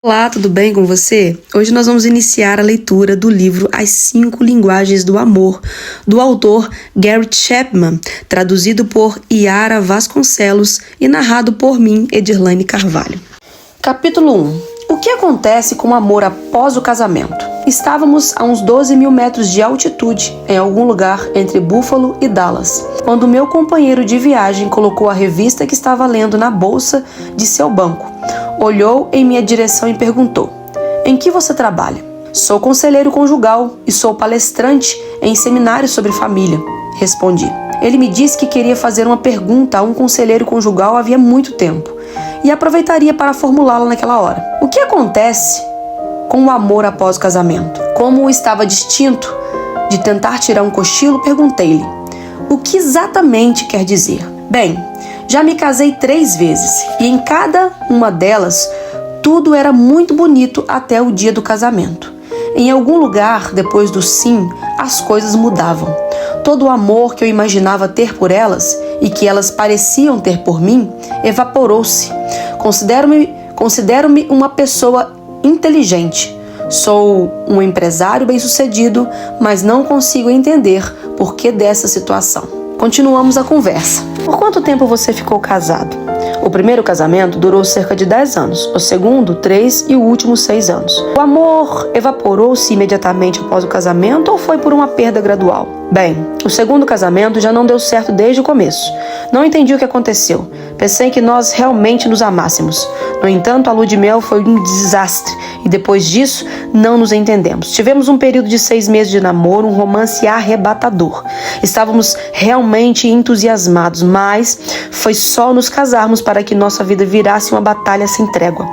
Olá, tudo bem com você? Hoje nós vamos iniciar a leitura do livro As 5 Linguagens do Amor, do autor Gary Chapman, traduzido por Yara Vasconcelos e narrado por mim, Edirlane Carvalho. Capítulo 1. O que acontece com o amor após o casamento? Estávamos a uns 12 mil metros de altitude, em algum lugar entre Buffalo e Dallas, quando meu companheiro de viagem colocou a revista que estava lendo na bolsa de seu banco. Olhou em minha direção e perguntou: "Em que você trabalha?" "Sou conselheiro conjugal e sou palestrante em seminários sobre família", respondi. Ele me disse que queria fazer uma pergunta a um conselheiro conjugal havia muito tempo e aproveitaria para formulá-la naquela hora. O que acontece com o amor após o casamento? Como estava distinto de tentar tirar um cochilo, perguntei-lhe: "O que exatamente quer dizer?" "Bem, já me casei 3 vezes e em cada uma delas tudo era muito bonito até o dia do casamento. Em algum lugar, depois do sim, as coisas mudavam. Todo o amor que eu imaginava ter por elas e que elas pareciam ter por mim evaporou-se. Considero-me uma pessoa inteligente. Sou um empresário bem-sucedido, mas não consigo entender por que dessa situação." Continuamos a conversa. "Por quanto tempo você ficou casado?" "O primeiro casamento durou cerca de 10 anos, o segundo 3 e o último 6 anos." "O amor evaporou-se imediatamente após o casamento ou foi por uma perda gradual?" "Bem, o segundo casamento já não deu certo desde o começo. Não entendi o que aconteceu. Pensei que nós realmente nos amássemos. No entanto, a lua de mel foi um desastre e depois disso não nos entendemos. Tivemos um período de 6 meses de namoro, um romance arrebatador. Estávamos realmente entusiasmados, mas foi só nos casarmos para que nossa vida virasse uma batalha sem trégua.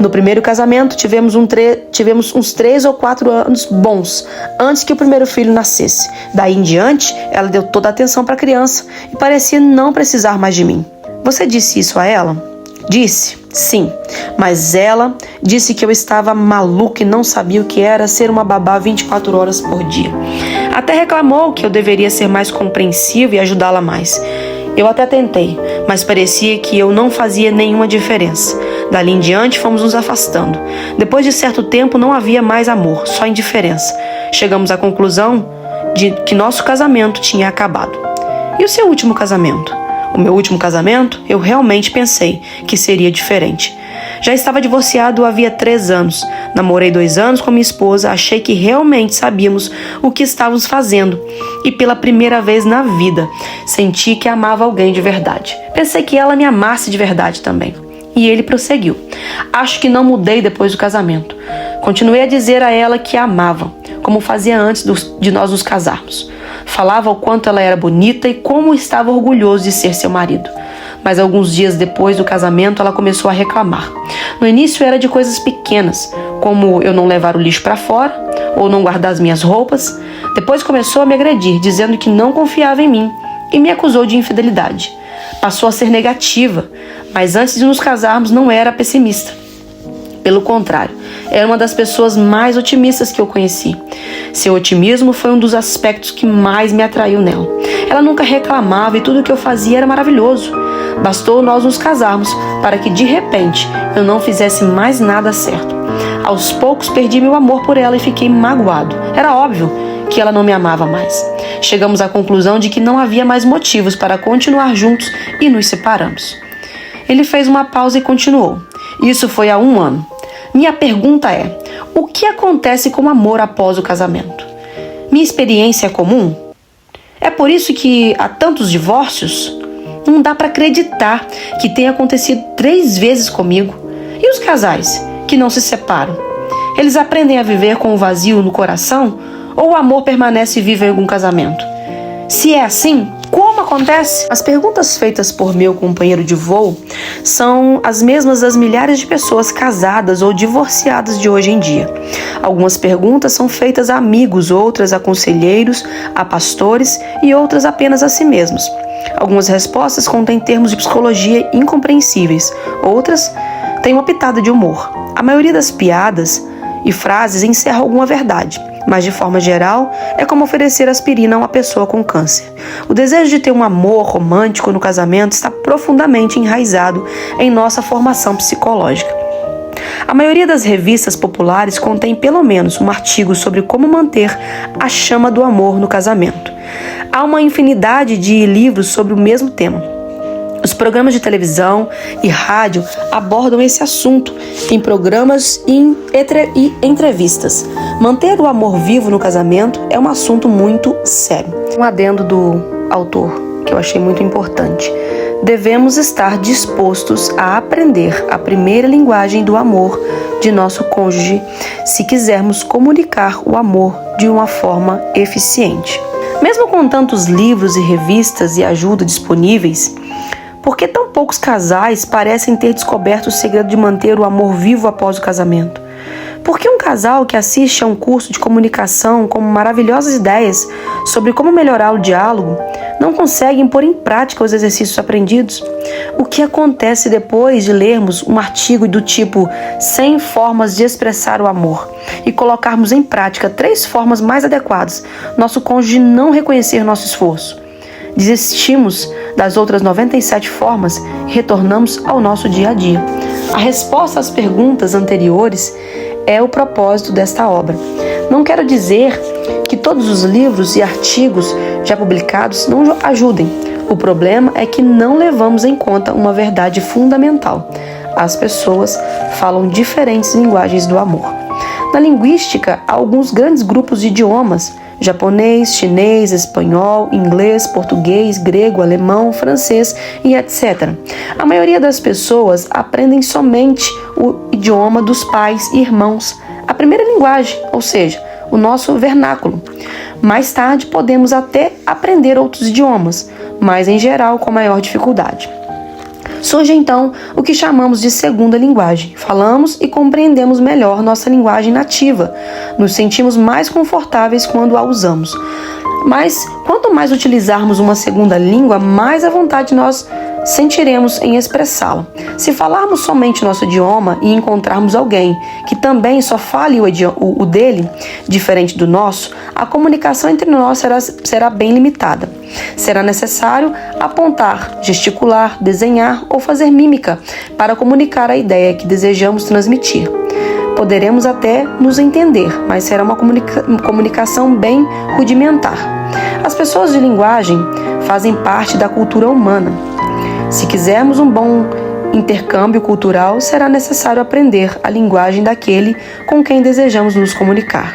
No primeiro casamento, tivemos uns 3 ou 4 anos bons, antes que o primeiro filho nascesse. Daí em diante, ela deu toda a atenção para a criança e parecia não precisar mais de mim." "Você disse isso a ela?" "Disse, sim, mas ela disse que eu estava maluca e não sabia o que era ser uma babá 24 horas por dia. Até reclamou que eu deveria ser mais compreensivo e ajudá-la mais. Eu até tentei, mas parecia que eu não fazia nenhuma diferença. Dali em diante fomos nos afastando. Depois de certo tempo não havia mais amor, só indiferença. Chegamos à conclusão de que nosso casamento tinha acabado." "E o seu último casamento?" "O meu último casamento, eu realmente pensei que seria diferente. Já estava divorciado havia 3 anos. Namorei 2 anos com minha esposa, achei que realmente sabíamos o que estávamos fazendo. E pela primeira vez na vida, senti que amava alguém de verdade. Pensei que ela me amasse de verdade também." E ele prosseguiu: "Acho que não mudei depois do casamento. Continuei a dizer a ela que a amava, como fazia antes de nós nos casarmos. Falava o quanto ela era bonita e como estava orgulhoso de ser seu marido. Mas alguns dias depois do casamento, ela começou a reclamar. No início era de coisas pequenas, como eu não levar o lixo para fora ou não guardar as minhas roupas. Depois começou a me agredir, dizendo que não confiava em mim e me acusou de infidelidade. Passou a ser negativa, mas antes de nos casarmos não era pessimista. Pelo contrário, era uma das pessoas mais otimistas que eu conheci. Seu otimismo foi um dos aspectos que mais me atraiu nela. Ela nunca reclamava e tudo o que eu fazia era maravilhoso. Bastou nós nos casarmos para que, de repente, eu não fizesse mais nada certo. Aos poucos perdi meu amor por ela e fiquei magoado. Era óbvio que ela não me amava mais. Chegamos à conclusão de que não havia mais motivos para continuar juntos e nos separamos." Ele fez uma pausa e continuou: "Isso foi há 1 ano. Minha pergunta é: o que acontece com o amor após o casamento? Minha experiência é comum? É por isso que há tantos divórcios? Não dá para acreditar que tenha acontecido 3 vezes comigo. E os casais que não se separam? Eles aprendem a viver com o vazio no coração ou o amor permanece vivo em algum casamento? Se é assim, como acontece?" As perguntas feitas por meu companheiro de voo são as mesmas das milhares de pessoas casadas ou divorciadas de hoje em dia. Algumas perguntas são feitas a amigos, outras a conselheiros, a pastores e outras apenas a si mesmos. Algumas respostas contêm termos de psicologia incompreensíveis, outras têm uma pitada de humor. A maioria das piadas e frases encerra alguma verdade, mas de forma geral é como oferecer aspirina a uma pessoa com câncer. O desejo de ter um amor romântico no casamento está profundamente enraizado em nossa formação psicológica. A maioria das revistas populares contém pelo menos um artigo sobre como manter a chama do amor no casamento. Há uma infinidade de livros sobre o mesmo tema. Os programas de televisão e rádio abordam esse assunto em programas e entrevistas. Manter o amor vivo no casamento é um assunto muito sério. Um adendo do autor que eu achei muito importante. Devemos estar dispostos a aprender a primeira linguagem do amor de nosso cônjuge se quisermos comunicar o amor de uma forma eficiente. Mesmo com tantos livros e revistas e ajuda disponíveis, por que tão poucos casais parecem ter descoberto o segredo de manter o amor vivo após o casamento? Por que um casal que assiste a um curso de comunicação com maravilhosas ideias sobre como melhorar o diálogo não consegue pôr em prática os exercícios aprendidos? O que acontece depois de lermos um artigo do tipo 100 formas de expressar o amor e colocarmos em prática 3 formas mais adequadas, nosso cônjuge não reconhecer nosso esforço? Desistimos das outras 97 formas e retornamos ao nosso dia a dia. A resposta às perguntas anteriores é o propósito desta obra. Não quero dizer que todos os livros e artigos já publicados não ajudem. O problema é que não levamos em conta uma verdade fundamental. As pessoas falam diferentes linguagens do amor. Na linguística, há alguns grandes grupos de idiomas: japonês, chinês, espanhol, inglês, português, grego, alemão, francês e etc. A maioria das pessoas aprendem somente o idioma dos pais e irmãos, a primeira linguagem, ou seja, o nosso vernáculo. Mais tarde podemos até aprender outros idiomas, mas em geral com maior dificuldade. Surge então o que chamamos de segunda linguagem. Falamos e compreendemos melhor nossa linguagem nativa. Nos sentimos mais confortáveis quando a usamos. Mas quanto mais utilizarmos uma segunda língua, mais à vontade nós sentiremos em expressá-la. Se falarmos somente nosso idioma e encontrarmos alguém que também só fale o dele, diferente do nosso, a comunicação entre nós será bem limitada. Será necessário apontar, gesticular, desenhar ou fazer mímica para comunicar a ideia que desejamos transmitir. Poderemos até nos entender, mas será uma comunicação bem rudimentar. As pessoas de linguagem fazem parte da cultura humana. Se quisermos um bom intercâmbio cultural, será necessário aprender a linguagem daquele com quem desejamos nos comunicar.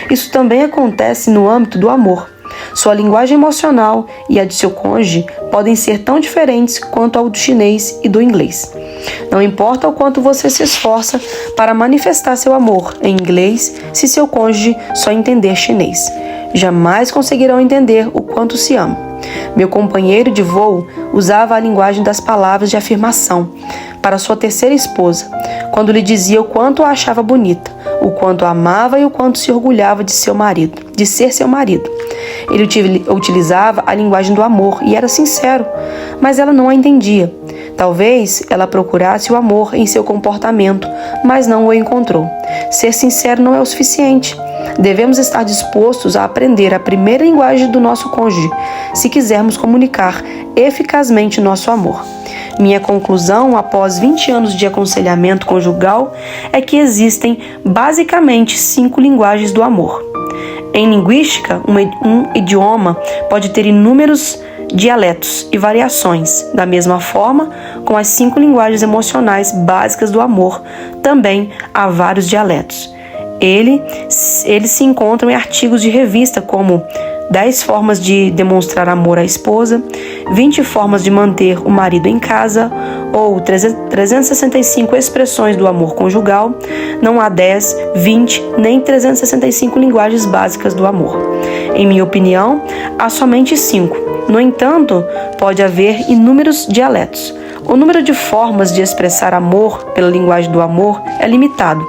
Isso também acontece no âmbito do amor. Sua linguagem emocional e a de seu cônjuge podem ser tão diferentes quanto a do chinês e do inglês. Não importa o quanto você se esforça para manifestar seu amor em inglês, se seu cônjuge só entender chinês. Jamais conseguirão entender o quanto se amam. Meu companheiro de voo usava a linguagem das palavras de afirmação para sua terceira esposa, quando lhe dizia o quanto a achava bonita, o quanto a amava e o quanto se orgulhava de ser seu marido. Ele utilizava a linguagem do amor e era sincero, mas ela não a entendia. Talvez ela procurasse o amor em seu comportamento, mas não o encontrou. Ser sincero não é o suficiente. Devemos estar dispostos a aprender a primeira linguagem do nosso cônjuge, se quisermos comunicar eficazmente nosso amor. Minha conclusão, após 20 anos de aconselhamento conjugal, é que existem basicamente 5 linguagens do amor. Em linguística, um idioma pode ter inúmeros dialetos e variações. Da mesma forma, com as 5 linguagens emocionais básicas do amor, também há vários dialetos. Eles se encontram em artigos de revista como 10 formas de demonstrar amor à esposa, 20 formas de manter o marido em casa, ou 365 expressões do amor conjugal. Não há 10, 20, nem 365 linguagens básicas do amor. Em minha opinião, há somente 5. No entanto, pode haver inúmeros dialetos. O número de formas de expressar amor pela linguagem do amor é limitado,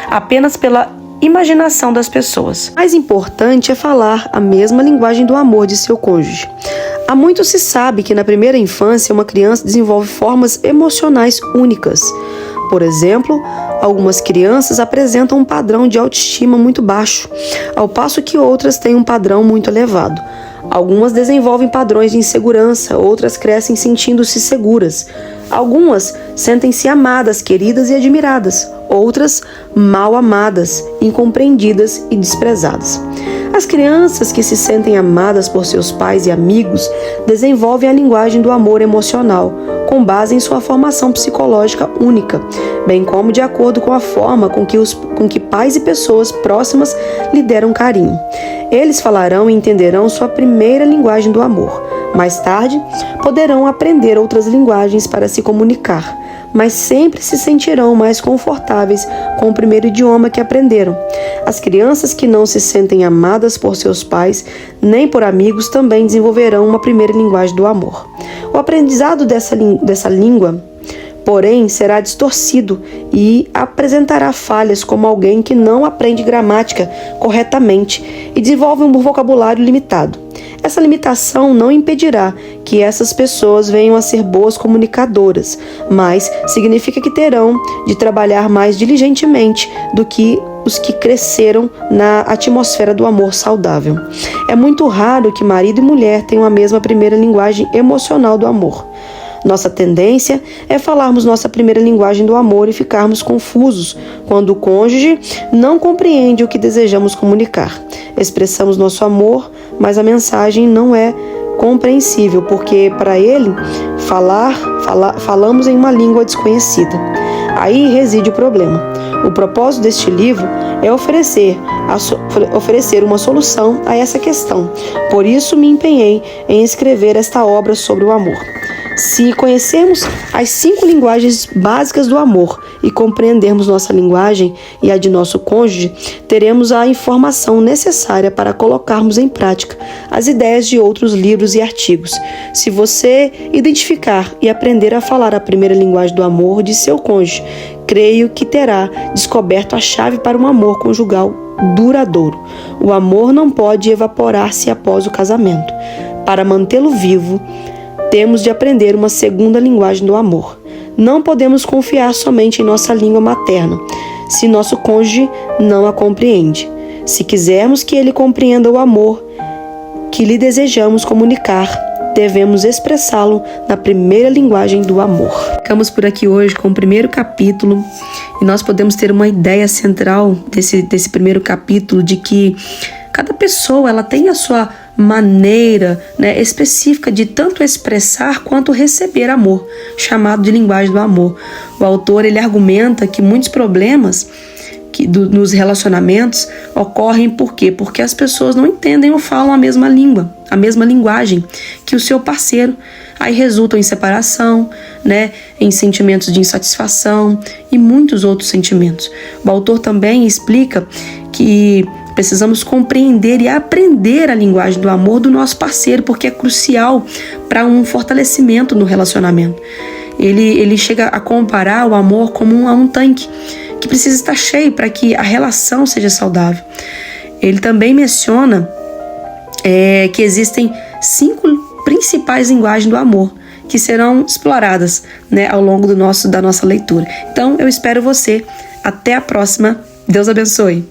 apenas pela imaginação das pessoas. O mais importante é falar a mesma linguagem do amor de seu cônjuge. Há muito se sabe que na primeira infância uma criança desenvolve formas emocionais únicas. Por exemplo, algumas crianças apresentam um padrão de autoestima muito baixo, ao passo que outras têm um padrão muito elevado. Algumas desenvolvem padrões de insegurança, outras crescem sentindo-se seguras. Algumas sentem-se amadas, queridas e admiradas, outras mal amadas, incompreendidas e desprezadas. As crianças que se sentem amadas por seus pais e amigos desenvolvem a linguagem do amor emocional, com base em sua formação psicológica única, bem como de acordo com a forma com que pais e pessoas próximas lhe deram carinho. Eles falarão e entenderão sua primeira linguagem do amor. Mais tarde, poderão aprender outras linguagens para se comunicar, mas sempre se sentirão mais confortáveis com o primeiro idioma que aprenderam. As crianças que não se sentem amadas por seus pais nem por amigos também desenvolverão uma primeira linguagem do amor. O aprendizado dessa língua, porém, será distorcido e apresentará falhas, como alguém que não aprende gramática corretamente e desenvolve um vocabulário limitado. Essa limitação não impedirá que essas pessoas venham a ser boas comunicadoras, mas significa que terão de trabalhar mais diligentemente do que os que cresceram na atmosfera do amor saudável. É muito raro que marido e mulher tenham a mesma primeira linguagem emocional do amor. Nossa tendência é falarmos nossa primeira linguagem do amor e ficarmos confusos quando o cônjuge não compreende o que desejamos comunicar. Expressamos nosso amor, mas a mensagem não é compreensível, porque para ele falamos em uma língua desconhecida. Aí reside o problema. O propósito deste livro é oferecer uma solução a essa questão. Por isso me empenhei em escrever esta obra sobre o amor. Se conhecermos as 5 linguagens básicas do amor e compreendermos nossa linguagem e a de nosso cônjuge, teremos a informação necessária para colocarmos em prática as ideias de outros livros e artigos. Se você identificar e aprender a falar a primeira linguagem do amor de seu cônjuge, creio que terá descoberto a chave para um amor conjugal duradouro. O amor não pode evaporar-se após o casamento. Para mantê-lo vivo, temos de aprender uma segunda linguagem do amor. Não podemos confiar somente em nossa língua materna, se nosso cônjuge não a compreende. Se quisermos que ele compreenda o amor que lhe desejamos comunicar, devemos expressá-lo na primeira linguagem do amor. Ficamos por aqui hoje com o primeiro capítulo e nós podemos ter uma ideia central desse primeiro capítulo de que cada pessoa ela tem a sua maneira, específica de tanto expressar quanto receber amor, chamado de linguagem do amor. O autor ele argumenta que muitos problemas nos relacionamentos ocorrem por quê? Porque as pessoas não entendem ou falam a mesma língua, a mesma linguagem que o seu parceiro. Aí resultam em separação, em sentimentos de insatisfação e muitos outros sentimentos. O autor também explica que precisamos compreender e aprender a linguagem do amor do nosso parceiro, porque é crucial para um fortalecimento no relacionamento. Ele chega a comparar o amor como um tanque que precisa estar cheio para que a relação seja saudável. Ele também menciona que existem 5 principais linguagens do amor que serão exploradas ao longo da nossa leitura. Então, eu espero você. Até a próxima. Deus abençoe.